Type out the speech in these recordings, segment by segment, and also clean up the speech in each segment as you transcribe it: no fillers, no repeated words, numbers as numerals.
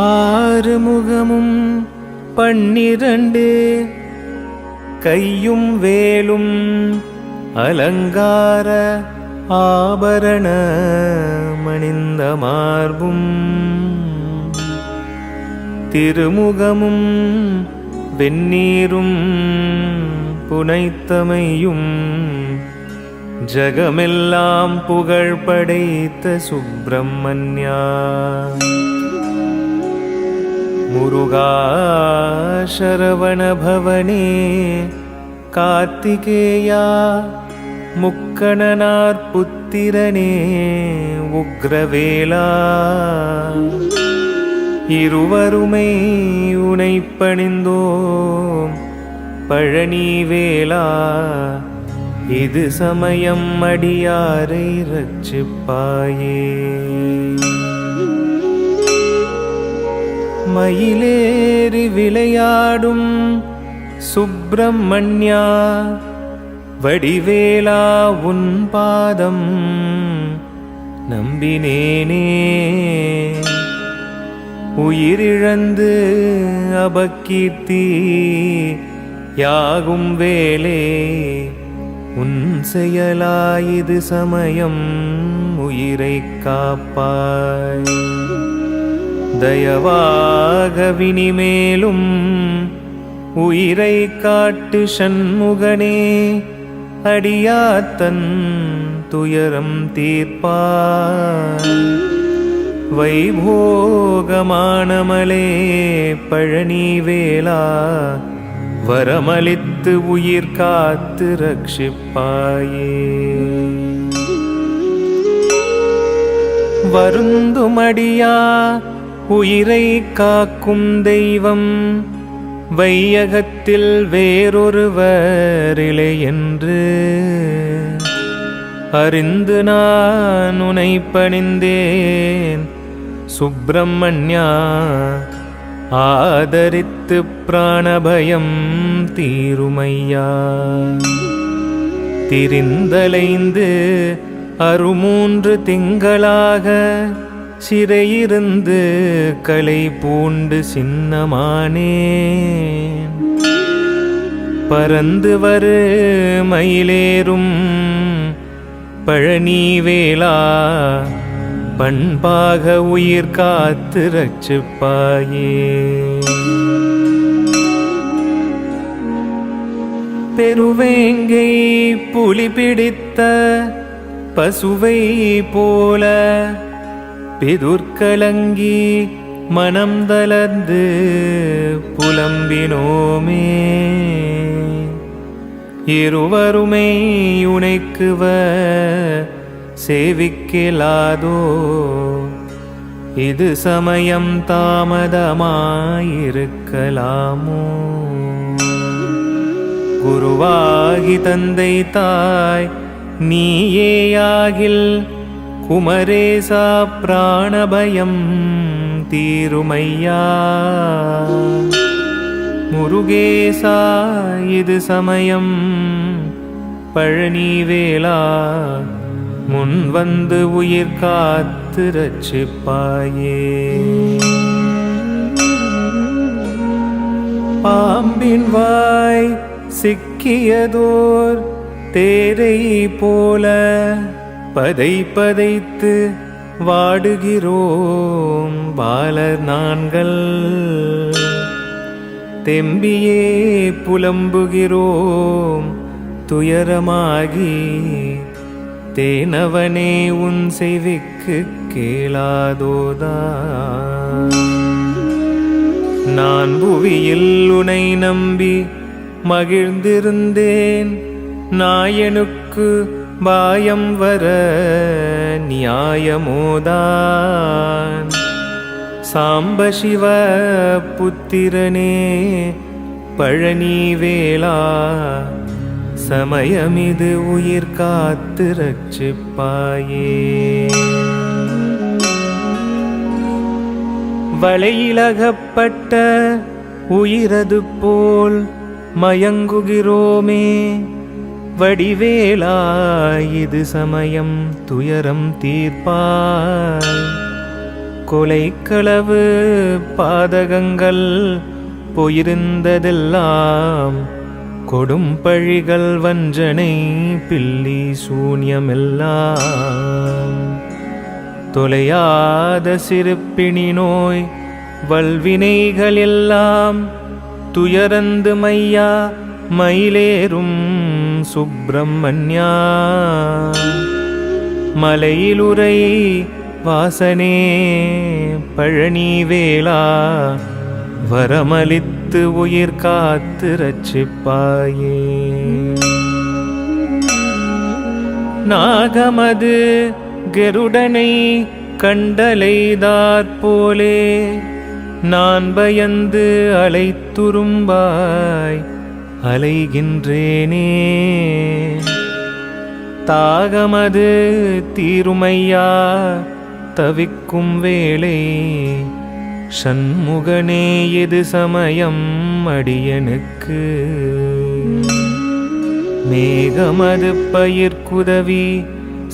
ஆறுமுகமும் 12 கையும் வேலும் அலங்கார ஆபரண மணிந்த மார்பும் திருமுகமும் வெந்நீரும் புனைத்தமையும் ஜகமெல்லாம் புகழ் படைத்த சுப்பிரமண்யா முருகா சரவண பவனே கார்த்திகேயா முக்கணனார் புத்திரனே உக்ரவேலா இருவருமை உனை பணிந்தோம் பழனி வேலா இது சமயம் அடியாரை ரட்சிப்பாயே மயிலேறி விளையாடும் சுப்பிரமண்யா வடிவேலா உன் பாதம் நம்பினேனே உயிரிழந்து அபக்கீர்த்தி யாகும் வேலே உன் செயலாயிது சமயம் உயிரை காப்பாய் தயவாக வினிமேலும் உயிரை காட்டு சண்முகனே அடியாத்தன் துயரம் தீர்ப்பாய் வைபோகமானமலே பழனி வேலா வரமளித்து உயிர் காத்து ரட்சிப்பாயே வருந்துமடியா உயிரை காக்கும் தெய்வம் வையகத்தில் வேறொருவரில்லை என்று அறிந்து நான் உனை பணிந்தேன் சுப்பிரமண்யா ஆதரித்து பிராணபயம் தீருமையா திரிந்தலைந்து 3 திங்களாக சிறையிருந்து கலை பூண்டு சின்னமானேன் பறந்து வரு மயிலேறும் பழனி வேலா பண்பாக உயிர் காத்து ரட்சிப்பாயே பெருவேங்கை புலி பிடித்த பசுவை போல பிதுர்கலங்கி மனம் தளர்ந்து புலம்பினோமே இருவருமை உனைக்குவ சேவிக்கலாதோ இது சமயம் தாமதமாயிருக்கலாமோ குருவாகி தந்தை தாய் நீயேயாகில் குமரேசா பிராணபயம் தீருமையா முருகேசா இது சமயம் பழனி வேலா முன் வந்து உயிர் காத்து ரட்சிப்பாயே பாம்பின் வாய் சிக்கியதோர் தேரை போல பதை பதைத்து வாடுகிறோம் பாலர் நான்கள் தெம்பியே புலம்புகிறோம் துயரமாகி தேனவனே உன் செவிக்கு கேளாதோதா நான் புவியில் உனை நம்பி மகிழ்ந்திருந்தேன் நாயனுக்கு பாயம் வர நியாயமோதான் சாம்பசிவ புத்திரனே பழனி வேளா சமயமிது உயிர் காத்து ரட்சிப்பாயே. வளையிலகப்பட்ட உயிரது போல் மயங்குகிறோமே வடிவேலா இது சமயம் துயரம் தீர்ப்பாய். கொலைக்களவு பாதகங்கள் போயிருந்ததெல்லாம் கொடும் பழிகள் வஞ்சனை பில்லி சூன்யமெல்லாம் தொலையாத சிறுப்பிணி நோய் வல்வினைகள் எல்லாம் துயரந்து மையா மயிலேறும் சுப்பிரமணியா. மலையிலுரை வாசனே பழனி வேளா வரமளித்து உயிர் காத்து ரட்சிப்பாயே. நாகமது கருடனை கண்டலைதாற்போலே நான் பயந்து அலைத்துரும்பாய் அலைகின்றேனே. தாகமது தீருமையா தவிக்கும் வேளை சண்முகனே எது சமயம் அடியனுக்கு. மேகமது பயிர்க்குதவி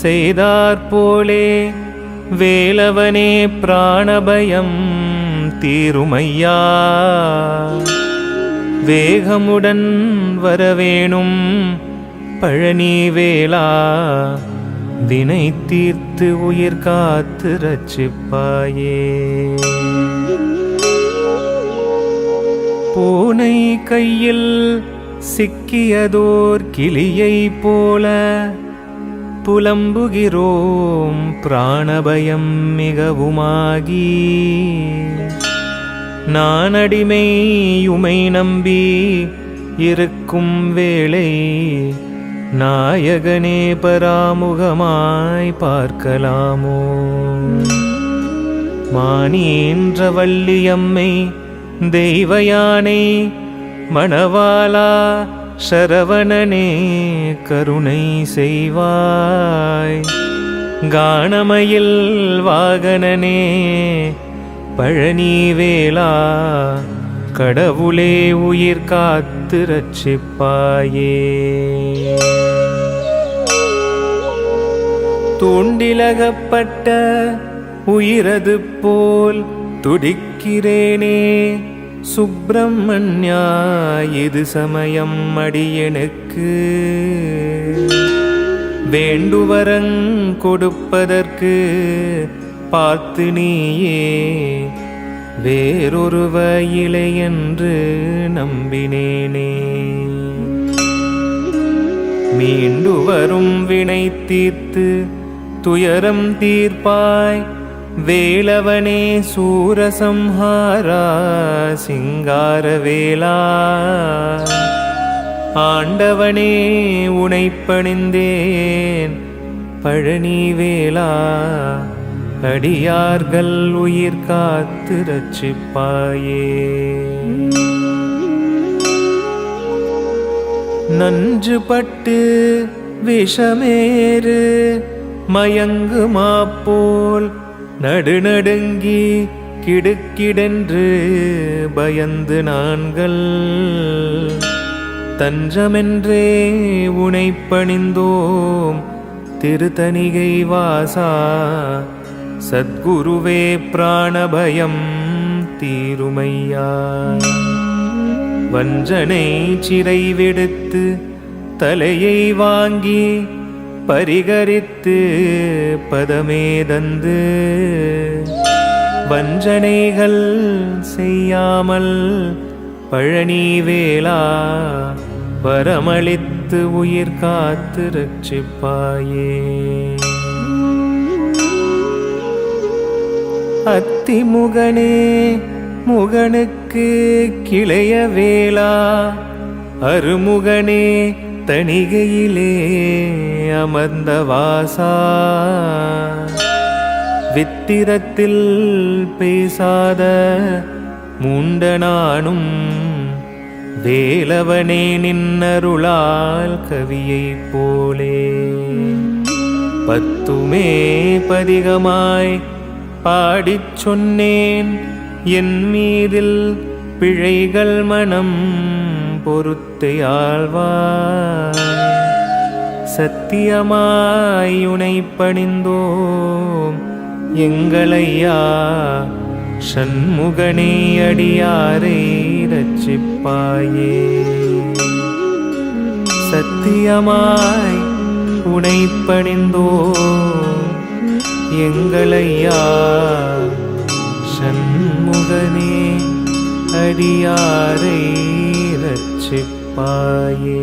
செய்தாற்போலே வேலவனே பிராணபயம் தீருமையா. வேகமுடன் வரவேணும் பழனி வேளா வினை தீர்த்து உயிர் காத்து ரட்சிப்பாயே. பூனை கையில் சிக்கியதோர் கிளியை போல புலம்புகிறோம் பிராணபயம் மிகவுமாகி. நான் அடிமை உமை நம்பி இருக்கும் வேளை நாயகனே பராமுகமாய் பார்க்கலாமோ. மானீன்ற வள்ளியம்மை தெய்வயானை மணவாளா சரவணனே கருணை செய்வாய். கானமயில் வாகனனே பழனி வேளா கடவுளே உயிர் காத்து ரட்சிப்பாயே. தூண்டிலகப்பட்ட உயிரது போல் துடிக்கிறேனே சுப்பிரமணியா இது சமயம் அடியனுக்கு. வேண்டுவரங் கொடுப்பதற்கு பார்த்து நீயே வேறொருவ இலை என்று நம்பினேனே. மீண்டு வரும் வினை தீர்த்து துயரம் தீர்ப்பாய் வேலவனே சூரசம்ஹாரா சிங்கார வேளா. ஆண்டவனே உனைப் பணிந்தேன் பழனி வேளா அடியார்கள் உயிர் காத்து ரட்சிப்பாயே. நஞ்சு பட்டு விஷமேறு மயங்குமாப்போல் நடுநடுங்கி கிடுக்கிடென்று பயந்து நான்கள் தஞ்சமென்றே உனைப் பணிந்தோம் திருத்தணிகை வாசா. சத்குருவே பிராணபயம் தீருமையா. வஞ்சனை சிறை விடுத்து தலையை வாங்கி பரிகரித்து பதமே தந்து வஞ்சனைகள் செய்யாமல் பழனி வேளா வரமளித்து உயிர் காத்து ரட்சிப்பாயே. அத்திமுகனே முகனுக்கு கிளைய வேளா அருமுகனே தணிகையிலே அமர்ந்த வாசா வித்திரத்தில் பேசாத மூண்டனானும் வேலவனே நின்னருளால் கவியைப் போலே பத்துமே பதிகமாய் பாடிச் சொன்னேன் என் மீதில் பிழைகள் மனம் பொறுத்தையாழ்வாய் சத்தியமாய் உனை பணிந்தோம் எங்களையா சண்முகனே அடியாரை ரட்சிப்பாயே சத்தியமாய் உனை பணிந்தோம் எங்களையா சண்முகனே அடியாரை ரட்சிப்பாயே.